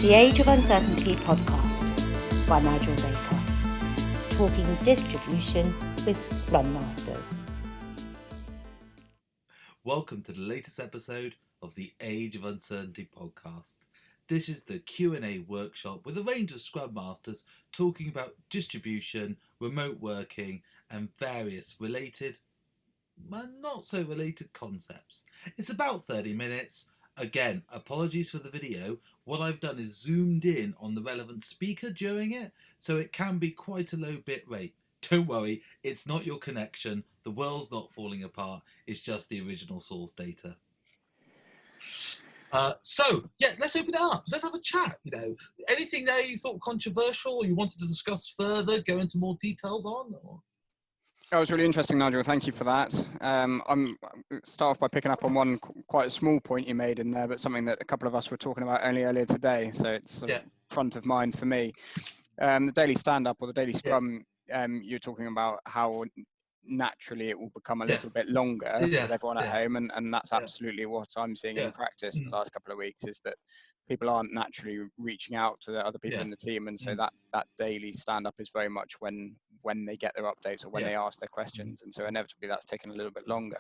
The Age of Uncertainty podcast by Nigel Baker, talking distribution with ScrumMasters. Welcome to the latest episode of the Age of Uncertainty podcast. This is the Q&A workshop with a range of Scrum Masters talking about distribution, remote working, and various related, and not so related concepts. It's about 30 minutes. Again, apologies for the video. What I've done is zoomed in on the relevant speaker during it, so it can be quite a low bit rate. Don't worry, it's not your connection. The world's not falling apart. It's just the original source data. Let's open it up. Let's have a chat. Anything there you thought controversial or you wanted to discuss further, go into more details on? Or? That was really interesting, Nigel. Thank you for that. I'm start off by picking up on quite a small point you made in there, but something that a couple of us were talking about earlier today. So it's sort of front of mind for me. The Daily Stand-Up or the Daily Scrum, you're talking about how naturally it will become a little bit longer with everyone at home, and that's absolutely what I'm seeing in practice the last couple of weeks, is that people aren't naturally reaching out to the other people in the team, and so that daily stand-up is very much when they get their updates or when they ask their questions, and so inevitably that's taken a little bit longer.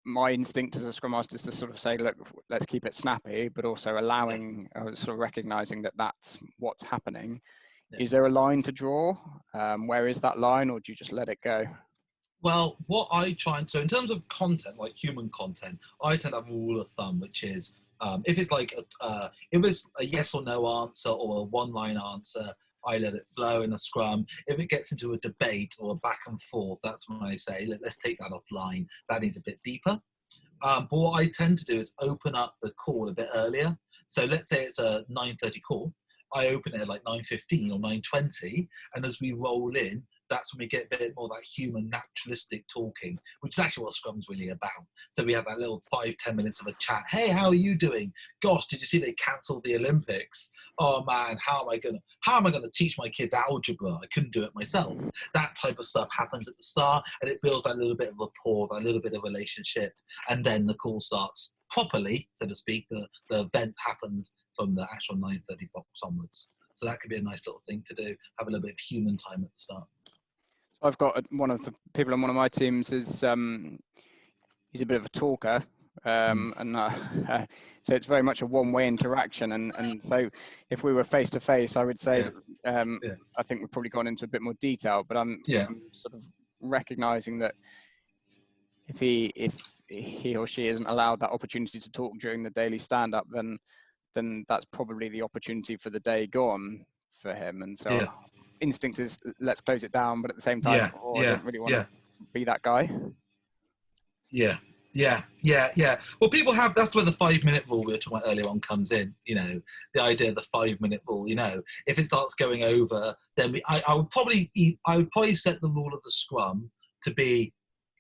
My instinct as a Scrum Master is to sort of say, look, let's keep it snappy, but also allowing, sort of recognizing that that's what's happening. Is there a line to draw? Where is that line, or do you just let it go? Well, what I try and, so in terms of content, like human content, I tend to have a rule of thumb, which is if it's like if it's a yes or no answer or a one-line answer, I let it flow in a scrum. If it gets into a debate or a back and forth, that's when I say, let's take that offline. That needs a bit deeper. But what I tend to do is open up the call a bit earlier. So let's say it's a 9:30 call. I open it at like 9:15 or 9:20, and as we roll in, that's when we get a bit more of that human, naturalistic talking, which is actually what Scrum's really about. So we have that little 5-10 minutes of a chat. Hey, how are you doing? Gosh, did you see they cancelled the Olympics? Oh man, how am I gonna teach my kids algebra? I couldn't do it myself. That type of stuff happens at the start, and it builds that little bit of rapport, that little bit of relationship, and then the call starts properly, so to speak. The event happens from the actual 9:30 box onwards. So that could be a nice little thing to do, have a little bit of human time at the start. I've got one of the people on one of my teams is he's a bit of a talker, and so it's very much a one-way interaction. And so if we were face to face, I would say I think we've probably gone into a bit more detail. But I'm sort of recognizing that if he or she isn't allowed that opportunity to talk during the daily stand-up, then that's probably the opportunity for the day gone for him. And so instinct is let's close it down, but at the same time, I don't really want to be that guy. Well, people have, that's where the 5-minute rule we were talking about earlier on comes in. The idea of the 5-minute rule. If it starts going over, then I would probably set the rule of the Scrum to be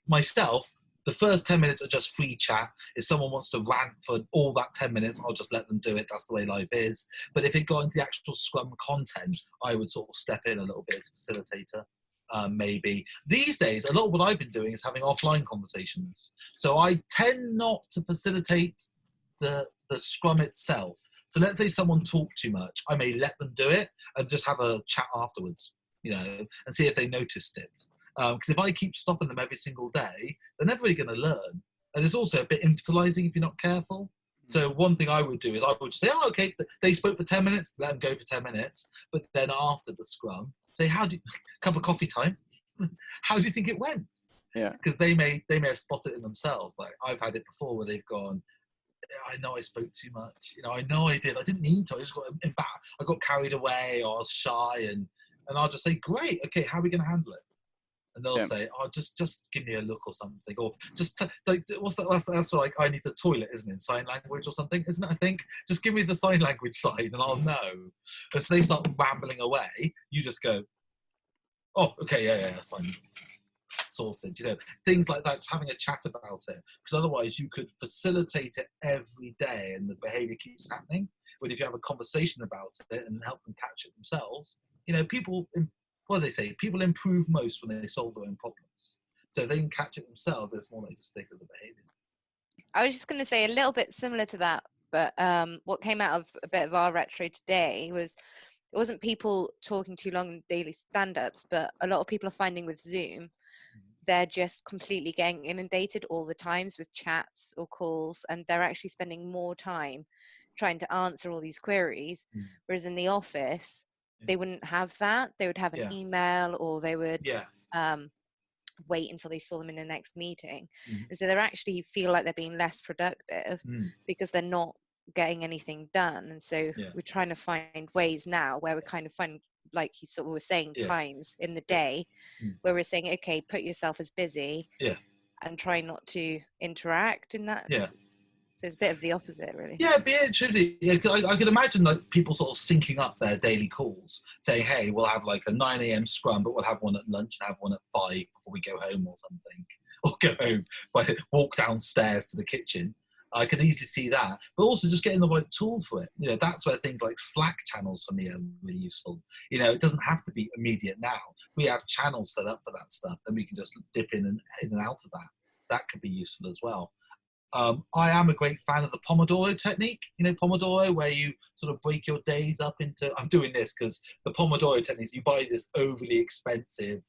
myself. The first 10 minutes are just free chat. If someone wants to rant for all that 10 minutes, I'll just let them do it. That's the way life is. But if it got into the actual Scrum content, I would sort of step in a little bit as a facilitator, maybe. These days, a lot of what I've been doing is having offline conversations. So I tend not to facilitate the Scrum itself. So let's say someone talked too much. I may let them do it and just have a chat afterwards, and see if they noticed it. Because if I keep stopping them every single day, they're never really going to learn. And it's also a bit infantilizing if you're not careful. So one thing I would do is I would just say, okay, they spoke for 10 minutes, let them go for 10 minutes. But then after the Scrum, say, cup of coffee time, how do you think it went? Yeah. Because they may have spotted it themselves. Like I've had it before where they've gone, I know I spoke too much. I know I did. I didn't mean to. I just got embarrassed. I got carried away, or I was shy. And I'll just say, great, okay, how are we going to handle it? And they'll say, oh, just give me a look or something. Or just, what's that? That's like, I need the toilet, isn't it? Sign language or something, isn't it? I think. Just give me the sign language sign and I'll know. And so they start rambling away. You just go, oh, okay, yeah, that's fine. Sorted. Things like that, just having a chat about it. Because otherwise you could facilitate it every day and the behavior keeps happening. But if you have a conversation about it and help them catch it themselves, people... What do they say? People improve most when they solve their own problems. So if they can catch it themselves, it's more likely to stick as a behaviour. I was just going to say a little bit similar to that. But what came out of a bit of our retro today was, it wasn't people talking too long in daily stand-ups, but a lot of people are finding with Zoom, they're just completely getting inundated all the times with chats or calls, and they're actually spending more time trying to answer all these queries. Whereas in the office, they wouldn't have that. They would have an email, or they would wait until they saw them in the next meeting. And so they actually feel like they're being less productive because they're not getting anything done. And so we're trying to find ways now where we're kind of finding, like you sort of were saying, times in the day where we're saying, okay, put yourself as busy and try not to interact in that. So it's a bit of the opposite, really. Yeah, be interesting. Yeah, I could imagine like people sort of syncing up their daily calls, saying, "Hey, we'll have like a 9 a.m. scrum, but we'll have one at lunch and have one at 5 before we go home or something, or go home, but walk downstairs to the kitchen." I could easily see that, but also just getting the right tool for it. You know, that's where things like Slack channels for me are really useful. You know, it doesn't have to be immediate now. We have channels set up for that stuff, and we can just dip in and out of that. That could be useful as well. I am a great fan of the Pomodoro technique. You know, Pomodoro, where you sort of break your days up into, I'm doing this because the Pomodoro technique, you buy this overly expensive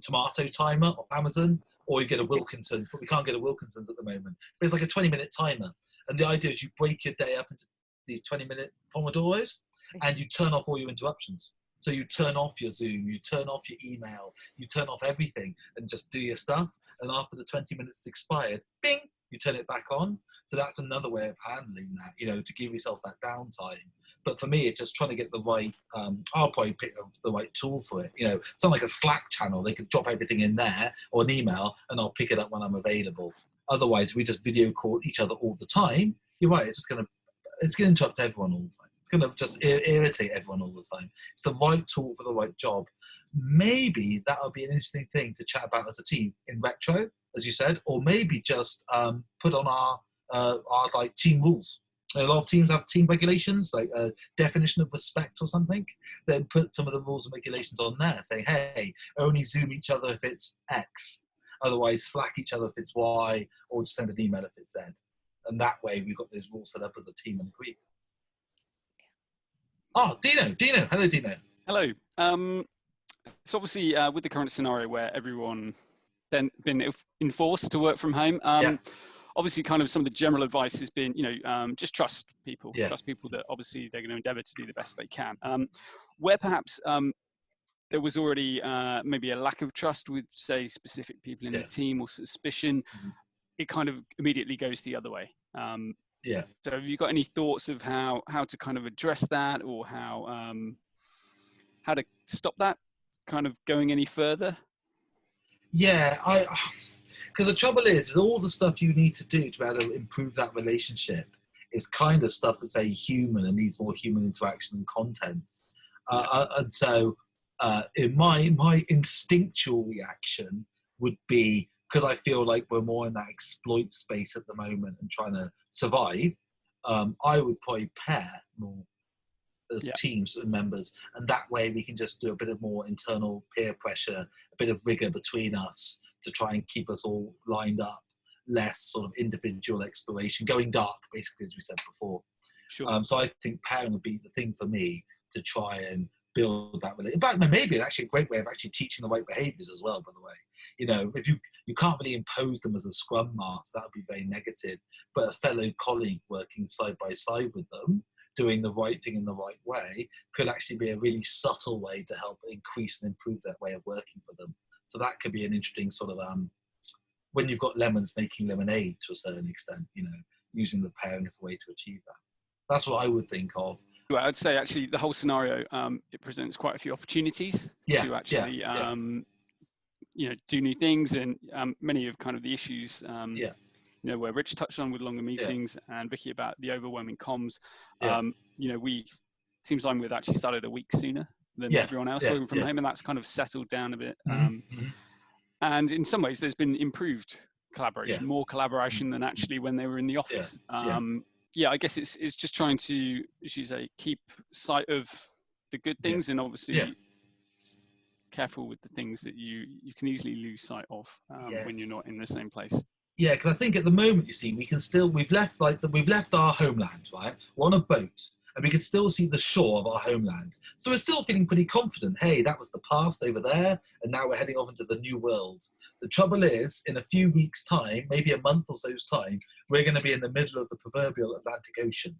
tomato timer off Amazon, or you get a Wilkinson's, but we can't get a Wilkinson's at the moment. But it's like a 20-minute timer. And the idea is you break your day up into these 20-minute Pomodoros, and you turn off all your interruptions. So you turn off your Zoom, you turn off your email, you turn off everything and just do your stuff. And after the 20 minutes is expired, bing, you turn it back on. So that's another way of handling that, you know, to give yourself that downtime. But for me, it's just trying to get the right, I'll probably pick the right tool for it. You know, it's not like a Slack channel. They could drop everything in there, or an email, and I'll pick it up when I'm available. Otherwise, we just video call each other all the time. You're right, it's going to interrupt everyone all the time. It's going to just irritate everyone all the time. It's the right tool for the right job. Maybe that would be an interesting thing to chat about as a team in retro, as you said, or maybe just put on our like team rules. A lot of teams have team regulations, like a definition of respect or something. Then put some of the rules and regulations on there, saying, hey, only Zoom each other if it's X. Otherwise, Slack each other if it's Y, or just send an email if it's Z. And that way, we've got those rules set up as a team and agree. Oh, Dino. Hello, Dino. Hello. So obviously, with the current scenario where everyone then been enforced to work from home, obviously kind of some of the general advice has been, you know, just trust people. Trust people that obviously they're going to endeavour to do the best they can. Where perhaps there was already maybe a lack of trust with, say, specific people in the team, or suspicion, it kind of immediately goes the other way. So have you got any thoughts of how to kind of address that, or how to stop that kind of going any further? Because the trouble is all the stuff you need to do to be able to improve that relationship is kind of stuff that's very human and needs more human interaction and content. And so in my instinctual reaction would be, because I feel like we're more in that exploit space at the moment and trying to survive, I would probably pair more as teams and members, and that way we can just do a bit of more internal peer pressure, a bit of rigor between us to try and keep us all lined up, less sort of individual exploration, going dark, basically, as we said before. So I think pairing would be the thing for me to try and build that relationship. In fact, maybe it's actually a great way of actually teaching the right behaviours as well, by the way. You know, if you can't really impose them as a Scrum Master, that would be very negative, but a fellow colleague working side by side with them, doing the right thing in the right way, could actually be a really subtle way to help increase and improve that way of working for them. So that could be an interesting sort of, when you've got lemons, making lemonade to a certain extent, you know, using the pairing as a way to achieve that. That's what I would think of. Well, I'd say actually the whole scenario, it presents quite a few opportunities to actually, you know, do new things, and many of kind of the issues, you know, where Rich touched on with longer meetings and Vicky about the overwhelming comms. You know, teams I'm with actually started a week sooner than everyone else working from home, and that's kind of settled down a bit. And in some ways, there's been improved collaboration, more collaboration than actually when they were in the office. I guess it's just trying to, as you say, keep sight of the good things, and obviously careful with the things that you can easily lose sight of when you're not in the same place. Yeah, because I think at the moment, you see, we've left our homeland, right? We're on a boat, and we can still see the shore of our homeland. So we're still feeling pretty confident. Hey, that was the past over there, and now we're heading off into the new world. The trouble is, in a few weeks' time, maybe a month or so's time, we're going to be in the middle of the proverbial Atlantic Ocean.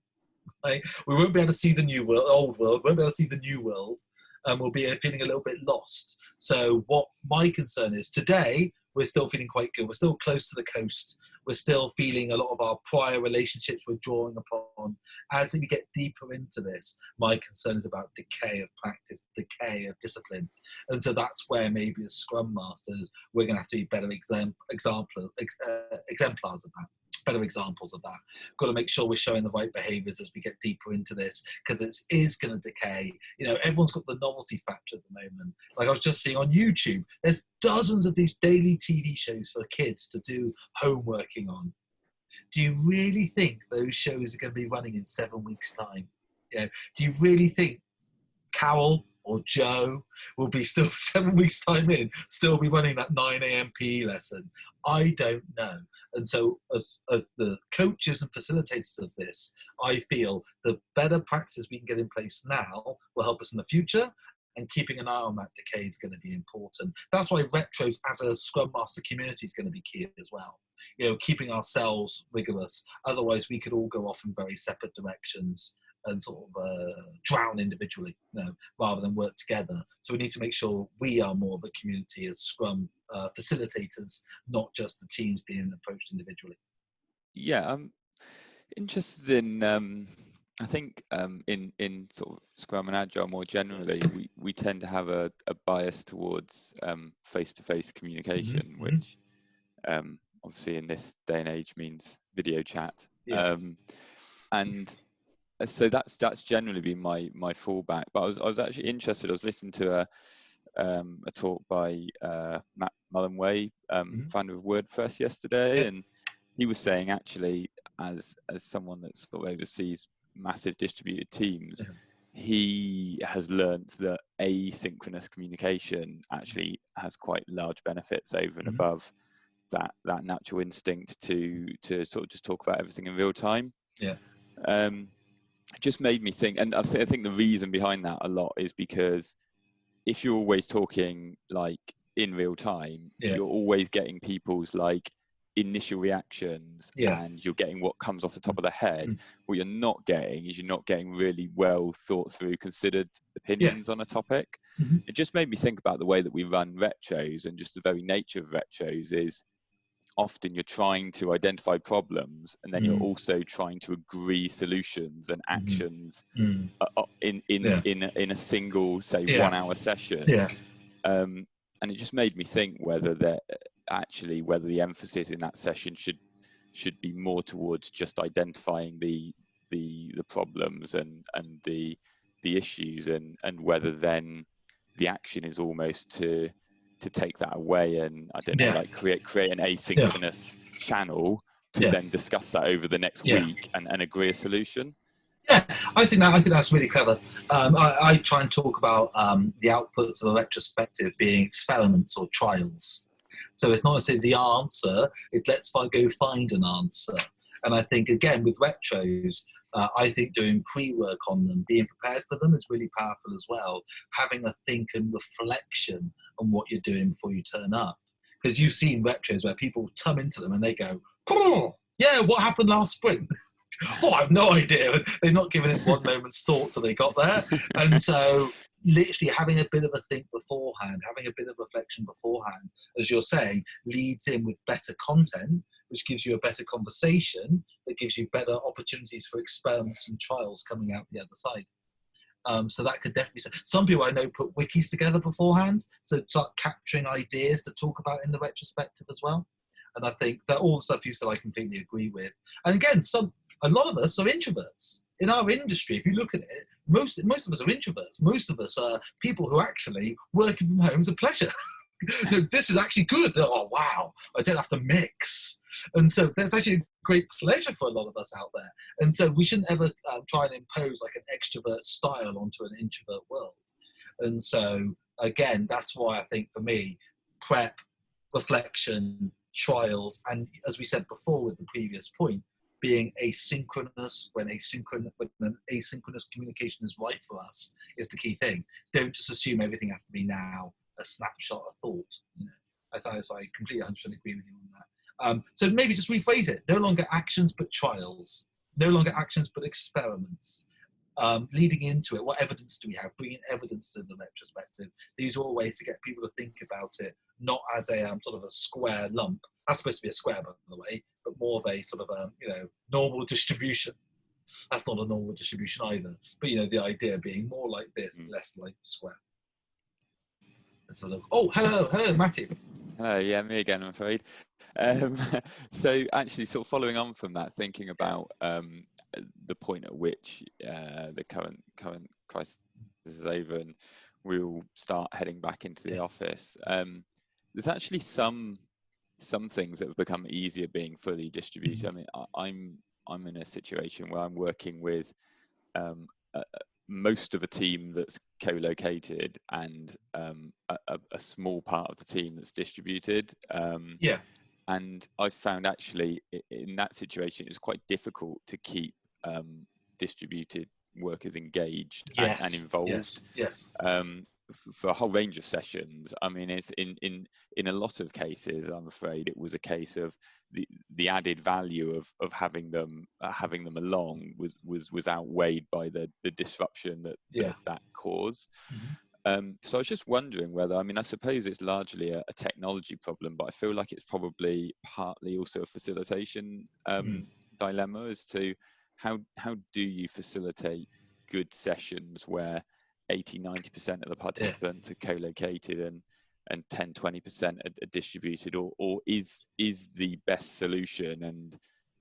Right? We won't be able to see the new world, old world. We won't be able to see the new world, and we'll be feeling a little bit lost. So what my concern is today, we're still feeling quite good. We're still close to the coast. We're still feeling a lot of our prior relationships we're drawing upon. As we get deeper into this, my concern is about decay of practice, decay of discipline. And so that's where maybe as Scrum Masters, we're going to have to be better exemplars of that. Better examples of that. Got to make sure we're showing the right behaviors as we get deeper into this, because it is going to decay. You know, everyone's got the novelty factor at the moment. Like I was just seeing on YouTube, there's dozens of these daily TV shows for kids to do homeworking on. Do you really think those shows are going to be running in 7 weeks' time? You know, do you really think Carol or Joe will be still 7 weeks' time in, still be running that 9 a.m. PE lesson? I don't know. And so as the coaches and facilitators of this, I feel the better practices we can get in place now will help us in the future, and keeping an eye on that decay is going to be important. That's why retros as a Scrum Master community is going to be key as well. You know, keeping ourselves rigorous. Otherwise, we could all go off in very separate directions and sort of drown individually, you know, rather than work together. So we need to make sure we are more of a community as Scrum facilitators, not just the teams being approached individually. Yeah, I'm interested in, I think in sort of Scrum and Agile more generally, we tend to have a bias towards face-to-face communication, which obviously in this day and age means video chat. Yeah. And so that's generally been my fallback. But I was actually interested. I was listening to a talk by Matt Mullenweg, founder of WordPress, yesterday, and he was saying actually, as someone that sort of oversees massive distributed teams, he has learnt that asynchronous communication actually has quite large benefits over and above that natural instinct to sort of just talk about everything in real time. Yeah. It just made me think, and I think the reason behind that a lot is because if you're always talking like in real time, you're always getting people's like initial reactions, and you're getting what comes off the top of the head. What you're not getting is you're not getting really well thought through, considered opinions on a topic. It just made me think about the way that we run retros, and just the very nature of retros is often you're trying to identify problems, and then you're also trying to agree solutions and actions in a single, say, 1 hour session. And it just made me think whether the emphasis in that session should be more towards just identifying the problems and the issues, and whether then the action is almost to take that away and I don't know, like create an asynchronous channel to then discuss that over the next week and agree a solution. Yeah, I think that's really clever. I try and talk about the outputs of a retrospective being experiments or trials. So it's not necessarily the answer, it's let's go find an answer. And I think, again, with retros, I think doing pre-work on them, being prepared for them is really powerful as well. Having a think and reflection on what you're doing before you turn up. Because you've seen retros where people come into them and they go, oh, yeah, what happened last spring? Oh, I have no idea. And they've not given it one moment's thought till they got there. And so literally having a bit of a think beforehand, having a bit of reflection beforehand, as you're saying, leads in with better content, which gives you a better conversation, that gives you better opportunities for experiments and trials coming out the other side. So that could definitely be. Some people I know put wikis together beforehand, so start capturing ideas to talk about in the retrospective as well. And I think that all the stuff you said I completely agree with. And again, a lot of us are introverts. In our industry, if you look at it, most of us are introverts. Most of us are people who actually working from home is a pleasure. This is actually good. Oh, wow. I don't have to mix. And so there's actually a great pleasure for a lot of us out there. And so we shouldn't ever try and impose like an extrovert style onto an introvert world. And so, again, that's why I think for me, prep, reflection, trials, and as we said before with the previous point, being asynchronous when an asynchronous communication is right for us is the key thing. Don't just assume everything has to be now a snapshot of thought. I completely 100% agree with you on that. So maybe just rephrase it. No longer actions, but trials. No longer actions, but experiments. Leading into it, what evidence do we have? Bringing evidence to the retrospective. These are all ways to get people to think about it, not as a sort of a square lump. That's supposed to be a square, by the way, but more of a sort of normal distribution. That's not a normal distribution either. But the idea being more like this, less like square. Let's have a look. Oh, hello, Matthew. Yeah, me again, I'm afraid. So actually, sort of following on from that, thinking about the point at which the current crisis is over and we'll start heading back into the office. There's actually some things that have become easier being fully distributed. I mean, I'm in a situation where I'm working with most of a team that's co-located and a small part of the team that's distributed. And I found actually in that situation, it's quite difficult to keep distributed workers engaged and involved. Yes. For a whole range of sessions. I mean, it's in a lot of cases, I'm afraid it was a case of the added value of having them along was outweighed by the disruption that caused. So I was just wondering whether, I mean, I suppose it's largely a technology problem, but I feel like it's probably partly also a facilitation dilemma as to how do you facilitate good sessions where 80-90% of the participants are co-located and 10-20% are distributed, or is the best solution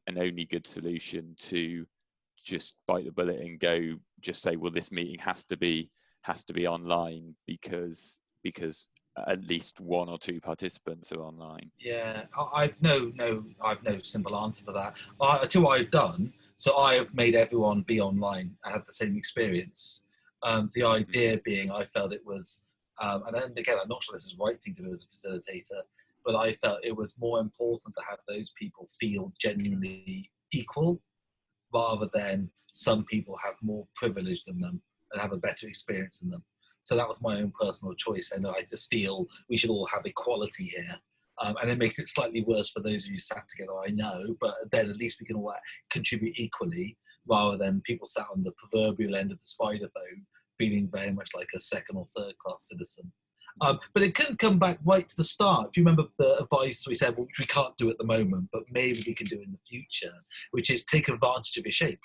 and only good solution to just bite the bullet and go just say, well, this meeting has to be online because at least one or two participants are online? I've no simple answer for that. Two I've done, so I have made everyone be online and have the same experience. The idea being, I felt it was, and then again, I'm not sure this is the right thing to do as a facilitator, but I felt it was more important to have those people feel genuinely equal, rather than some people have more privilege than them and have a better experience than them. So that was my own personal choice. I know I just feel we should all have equality here. And it makes it slightly worse for those of you sat together, I know, but then at least we can all contribute equally, rather than people sat on the proverbial end of the spider phone feeling very much like a second or third class citizen. But it can come back right to the start. If you remember the advice we said, which we can't do at the moment, but maybe we can do in the future, which is take advantage of your shape.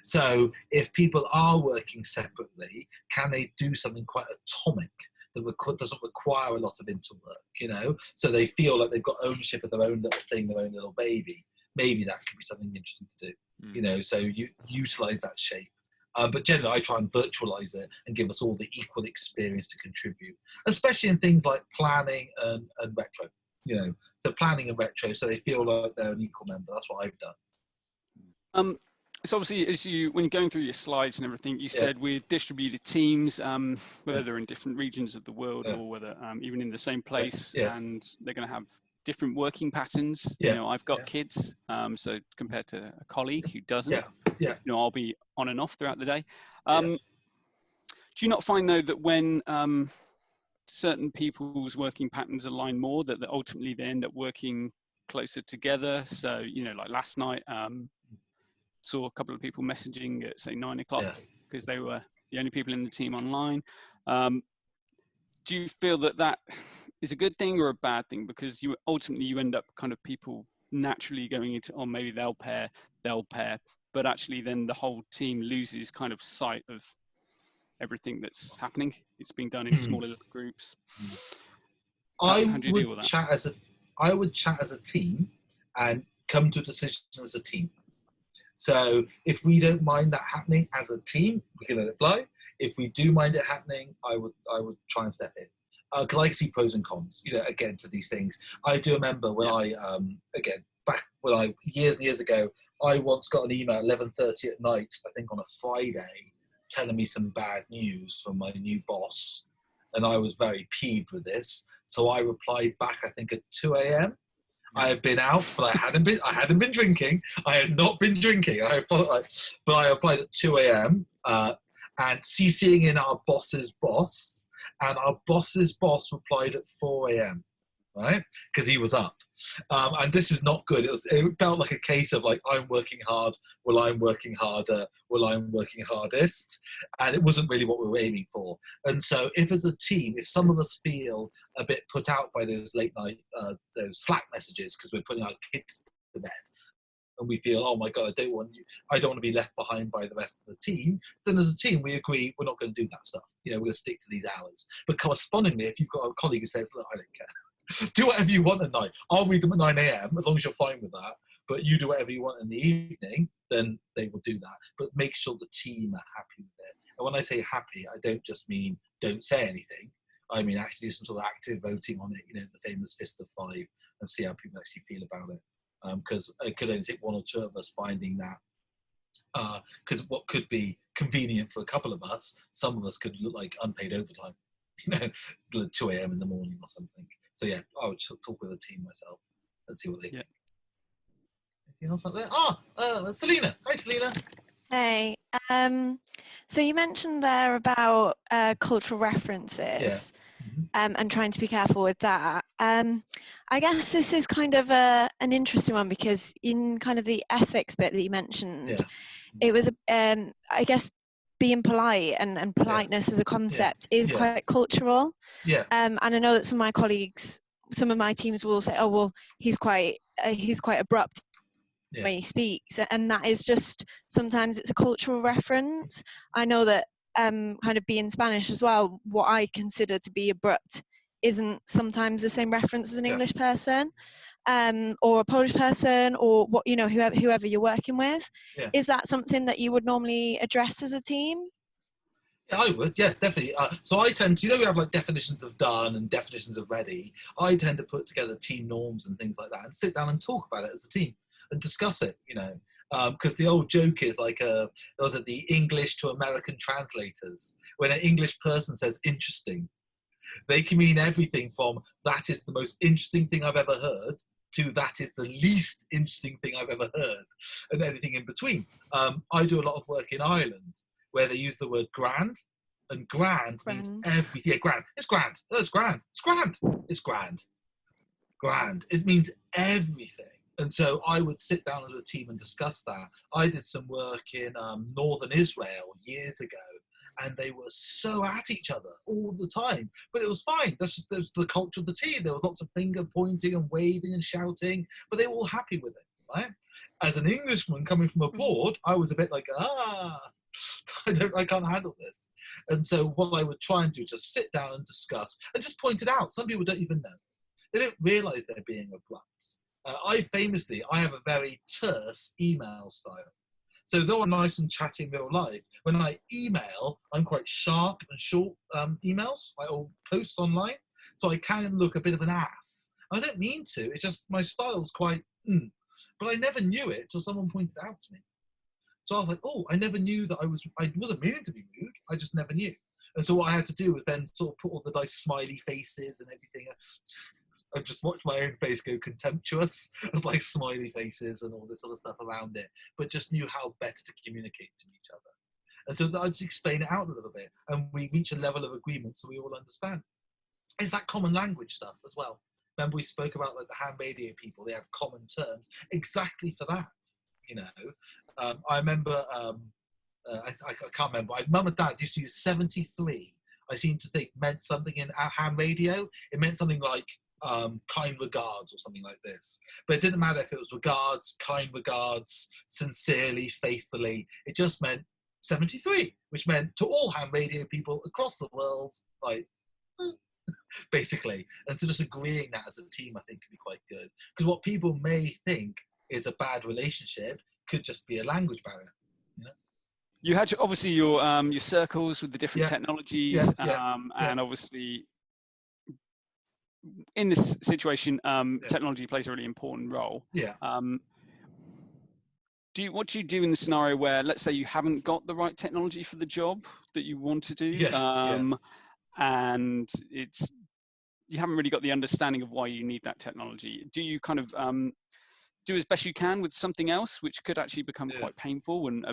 So if people are working separately, can they do something quite atomic that doesn't require a lot of interwork, so they feel like they've got ownership of their own little thing, their own little baby? Maybe that could be something interesting to do, so you utilize that shape. But generally, I try and virtualize it and give us all the equal experience to contribute, especially in things like planning and retro, so planning and retro, so they feel like they're an equal member. That's what I've done. So obviously, when you're going through your slides and everything, you said with distributed teams, whether they're in different regions of the world or whether even in the same place, and they're going to have different working patterns. I've got kids, so compared to a colleague who doesn't, I'll be on and off throughout the day. Do you not find though that when certain people's working patterns align more, that ultimately they end up working closer together? So like last night, saw a couple of people messaging at say 9 o'clock because they were the only people in the team online. Do you feel that is a good thing or a bad thing? Because you ultimately end up kind of people naturally going into, oh, maybe they'll pair, but actually then the whole team loses kind of sight of everything that's happening. It's being done in smaller little groups. How do you deal with that? I would chat as a team and come to a decision as a team. So if we don't mind that happening as a team, we can let it fly. If we do mind it happening, I would try and step in. Because I see pros and cons, again, to these things. I do remember when years and years ago, I once got an email at 11:30 at night, I think on a Friday, telling me some bad news from my new boss. And I was very peeved with this. So I replied back, I think at 2 a.m. I had been out, but I hadn't been drinking. I had not been drinking. But I applied at 2 a.m. And CCing in our boss's boss, and our boss's boss replied at 4 a.m. Right? Because he was up. And this is not good. It felt like a case of like, I'm working hard, well, I'm working harder, well, I'm working hardest. And it wasn't really what we were aiming for. And so if as a team, if some of us feel a bit put out by those late night, those Slack messages, because we're putting our kids to bed, and we feel, oh my God, I don't want to be left behind by the rest of the team, then as a team, we agree we're not going to do that stuff. We're going to stick to these hours. But correspondingly, if you've got a colleague who says, look, I don't care. Do whatever you want at night. I'll read them at 9 a.m. as long as you're fine with that. But you do whatever you want in the evening, then they will do that. But make sure the team are happy with it. And when I say happy, I don't just mean don't say anything. I mean actually do some sort of active voting on it, the famous fist of 5, and see how people actually feel about it. Because it could only take 1 or 2 of us finding that. Because what could be convenient for a couple of us, some of us could look like unpaid overtime, 2 a.m. in the morning or something. So yeah, I would talk with the team myself and see what they think. Anything else out there? Selena. Hi, Selena. Hey. So you mentioned there about cultural references and trying to be careful with that. I guess this is kind of an interesting one, because in kind of the ethics bit that you mentioned, it was, I guess, being polite and politeness as a concept is quite cultural. And I know that some of my colleagues, some of my teams will say, oh, well, he's quite abrupt when he speaks. And that is just, sometimes it's a cultural reference. I know that kind of being Spanish as well, what I consider to be abrupt isn't sometimes the same reference as an English person. Or a Polish person, or what, whoever you're working with. Is that something that you would normally address as a team? Yeah, I would. Yes, definitely. So I tend to, we have like definitions of done and definitions of ready. I tend to put together team norms and things like that, and sit down and talk about it as a team and discuss it. Because the old joke is like, those are the English to American translators. When an English person says interesting, they can mean everything from that is the most interesting thing I've ever heard to that is the least interesting thing I've ever heard, and anything in between. I do a lot of work in Ireland where they use the word grand, and grand means everything. Yeah, grand. It's grand. Oh, it's grand. It's grand. It's grand. Grand. It means everything. And so I would sit down as a team and discuss that. I did some work in northern Israel years ago, and they were so at each other all the time. But it was fine. That's the culture of the team. There was lots of finger pointing and waving and shouting, but they were all happy with it, right? As an Englishman coming from abroad, I was a bit like, I can't handle this. And so what I would try and do is just sit down and discuss and just point it out. Some people don't even know. They don't realise they're being abrupt. I have a very terse email style. So though I'm nice and chatty in real life, when I email, I'm quite sharp and short emails, or posts online. So I can look a bit of an ass. I don't mean to, it's just my style's quite, but I never knew it till someone pointed it out to me. So I was like, oh, I never knew that I wasn't meaning to be rude, I just never knew. And so what I had to do was then sort of put all the nice smiley faces and everything. I just watched my own face go contemptuous. It's like smiley faces and all this other stuff around it, but just knew how better to communicate to each other. And so I just explain it out a little bit, and we reach a level of agreement so we all understand. It's that common language stuff as well. Remember we spoke about like the ham radio people, they have common terms exactly for that. I remember, I can't remember, my mum and dad used to use 73. I seem to think meant something in ham radio. It meant something like kind regards or something like this. But it didn't matter if it was regards, kind regards, sincerely, faithfully. It just meant 73, which meant to all ham radio people across the world, like, basically. And so just agreeing that as a team, I think, could be quite good. Because what people may think is a bad relationship could just be a language barrier. You had obviously your circles with the different technologies, and obviously in this situation, technology plays a really important role. What do you do in the scenario where, let's say, you haven't got the right technology for the job that you want to do, and it's you haven't really got the understanding of why you need that technology. Do you kind of do as best you can with something else, which could actually become quite painful and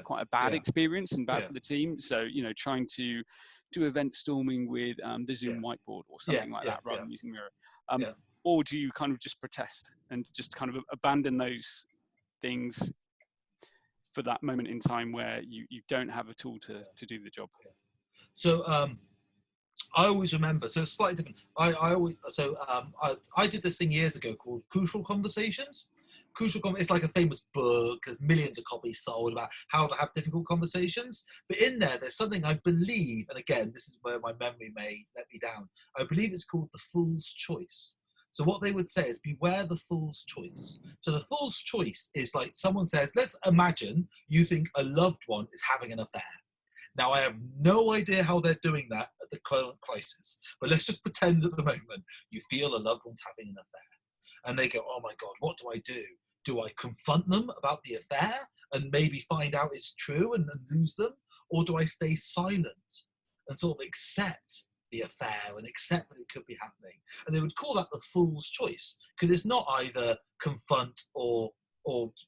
quite a bad experience and bad for the team? So, trying to do event storming with the Zoom whiteboard or something like that rather than using Miro. Or do you kind of just protest and just kind of abandon those things for that moment in time where you don't have a tool to do the job? So I always remember, so it's slightly different. I did this thing years ago called Crucial Conversations. It's like a famous book. There's millions of copies sold about how to have difficult conversations. But in there's something I believe, and again, this is where my memory may let me down. I believe it's called the fool's choice. So what they would say is beware the fool's choice. So the fool's choice is like someone says, let's imagine you think a loved one is having an affair. Now, I have no idea how they're doing that at the current crisis, but let's just pretend at the moment you feel a loved one's having an affair. And they go, oh my God, what do I do? Do I confront them about the affair and maybe find out it's true and lose them? Or do I stay silent and sort of accept the affair and accept that it could be happening? And they would call that the fool's choice, because it's not either confront or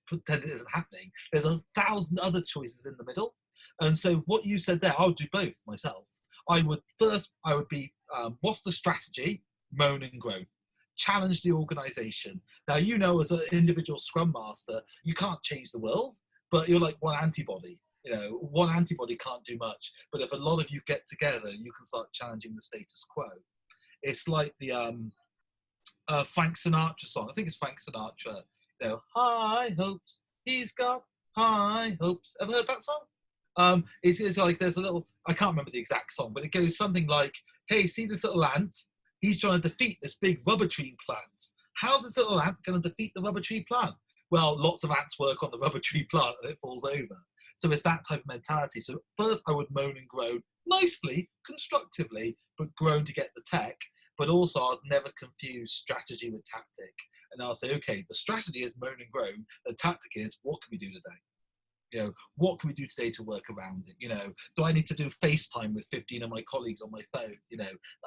pretend it isn't happening. There's 1,000 other choices in the middle. And so what you said there, I would do both myself. I would be, what's the strategy? Moan and groan. Challenge the organization. Now, as an individual Scrum Master, you can't change the world, but you're like one antibody. One antibody can't do much. But if a lot of you get together, you can start challenging the status quo. It's like the Frank Sinatra song. I think it's Frank Sinatra. High hopes, he's got high hopes. Ever heard that song? It's like there's a little, I can't remember the exact song, but it goes something like, hey, see this little ant? He's trying to defeat this big rubber tree plant. How's this little ant going to defeat the rubber tree plant? Well, lots of ants work on the rubber tree plant and it falls over. So it's that type of mentality. So first I would moan and groan nicely, constructively, but groan to get the tech. But also I'd never confuse strategy with tactic. And I'll say, okay, the strategy is moan and groan. The tactic is, what can we do today? What can we do today to work around it? Do I need to do FaceTime with 15 of my colleagues on my phone?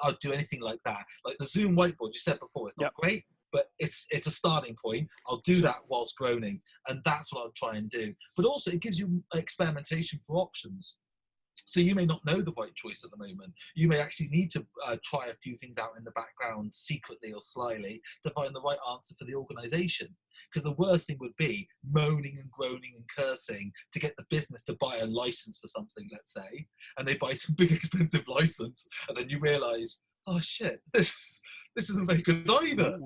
I'll do anything like that. Like the Zoom whiteboard you said before, it's not great, but it's a starting point. I'll do that whilst groaning, and that's what I'll try and do. But also it gives you experimentation for options. So you may not know the right choice at the moment. You may actually need to try a few things out in the background secretly or slyly to find the right answer for the organization. Because the worst thing would be moaning and groaning and cursing to get the business to buy a license for something, let's say, and they buy some big expensive license, and then you realize, oh shit, this isn't very good either.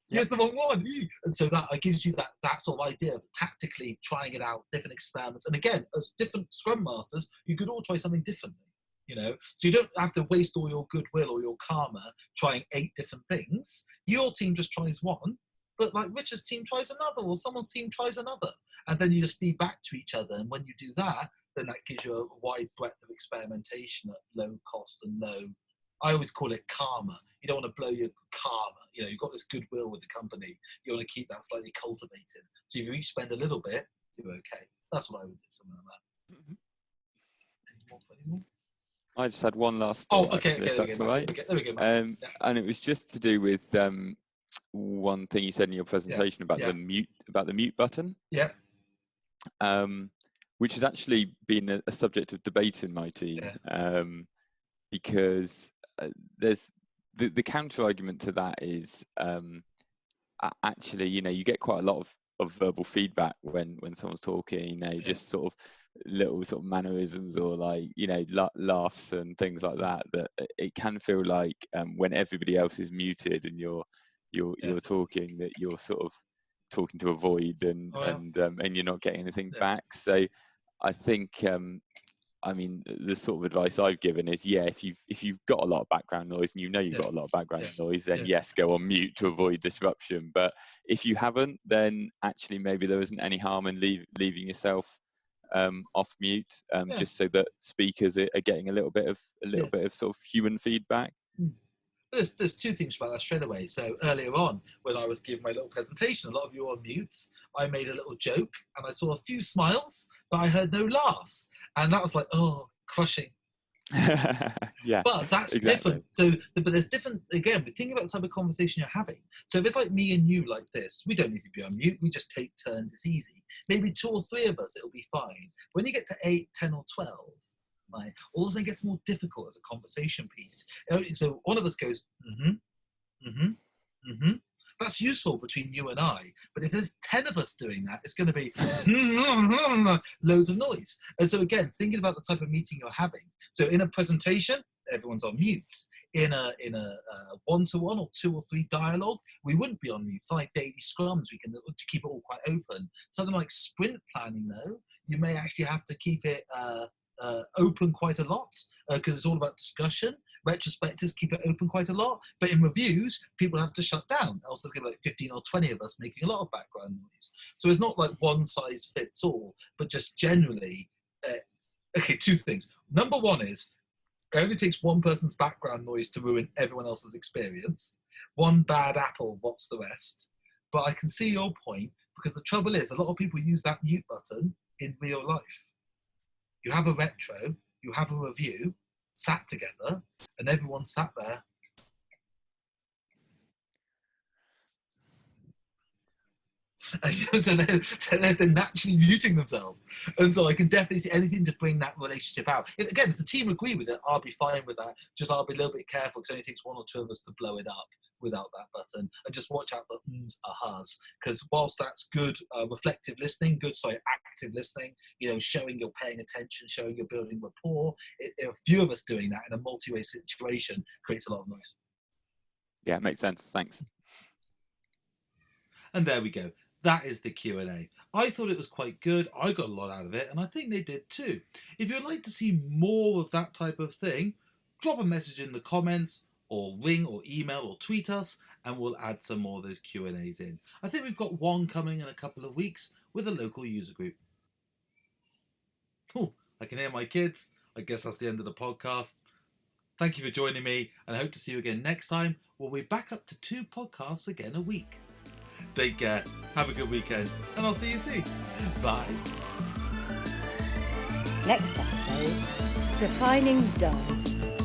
Here's the wrong one. And so that gives you that sort of idea of tactically trying it out, different experiments. And again, as different Scrum Masters, you could all try something differently. So you don't have to waste all your goodwill or your karma trying 8 different things. Your team just tries one, but like Richard's team tries another, or someone's team tries another. And then you just feed back to each other. And when you do that, then that gives you a wide breadth of experimentation at low cost and low, I always call it karma. You don't want to blow your karma. You've got this goodwill with the company. You want to keep that slightly cultivated. So if you each spend a little bit, you're okay. That's what I would do, something like that. Any more? I just had one last thought. Oh, okay, actually, if that's all right. There we go. And it was just to do with one thing you said in your presentation about the mute button. Yeah. Which has actually been a subject of debate in my team. Because there's the counter argument to that is actually, you get quite a lot of verbal feedback when someone's talking, just sort of little sort of mannerisms or like, laughs and things like that it can feel like when everybody else is muted and you're talking, that you're sort of talking to a void and you're not getting anything back. So I think the sort of advice I've given is, if you've got a lot of background noise and you've got a lot of background noise, then yes, go on mute to avoid disruption. But if you haven't, then actually maybe there isn't any harm in leaving yourself off mute, just so that speakers are getting a little bit of sort of human feedback. There's 2 things about that straight away. So earlier on, when I was giving my little presentation, a lot of you were on mute. I made a little joke and I saw a few smiles, but I heard no laughs. And that was like, oh, crushing. Yeah, but that's exactly. different. So, but there's different, again, we're thinking about the type of conversation you're having. So if it's like me and you like this, we don't need to be on mute, we just take turns, it's easy. Maybe 2 or 3 of us, it'll be fine. When you get to 8, 10 or 12, right, all of a sudden it gets more difficult as a conversation piece. So one of us goes, that's useful between you and I. But if there's 10 of us doing that, it's going to be loads of noise. And so again, thinking about the type of meeting you're having. So in a presentation, everyone's on mute. In a one-to-one or 2 or 3 dialogue, we wouldn't be on mute. It's like daily scrums, we can keep it all quite open. Something like sprint planning, though, you may actually have to keep it open quite a lot because it's all about discussion. Retrospectives keep it open quite a lot, but in reviews, people have to shut down. Else there's going to be like 15 or 20 of us making a lot of background noise. So it's not like one size fits all, but just generally, okay, 2 things. Number 1 is, it only takes one person's background noise to ruin everyone else's experience. One bad apple rots the rest. But I can see your point, because the trouble is, a lot of people use that mute button in real life. You have a retro, you have a review, sat together, and everyone sat there. And so they're naturally muting themselves. And so I can definitely see anything to bring that relationship out. Again, if the team agree with it, I'll be fine with that. Just I'll be a little bit careful because it only takes 1 or 2 of us to blow it up without that button. And just watch out for ums, ahas. Because whilst that's good active listening, showing you're paying attention, showing you're building rapport, a few of us doing that in a multi-way situation creates a lot of noise. Yeah, makes sense. Thanks. And there we go. That is the Q&A. I thought it was quite good. I got a lot out of it, and I think they did too. If you'd like to see more of that type of thing, drop a message in the comments, or ring or email or tweet us, and we'll add some more of those Q&As in. I think we've got one coming in a couple of weeks with a local user group. Oh, I can hear my kids. I guess that's the end of the podcast. Thank you for joining me, and I hope to see you again next time. We'll be back up to 2 podcasts again a week. Take care, have a good weekend, and I'll see you soon. Bye. Next episode, defining done.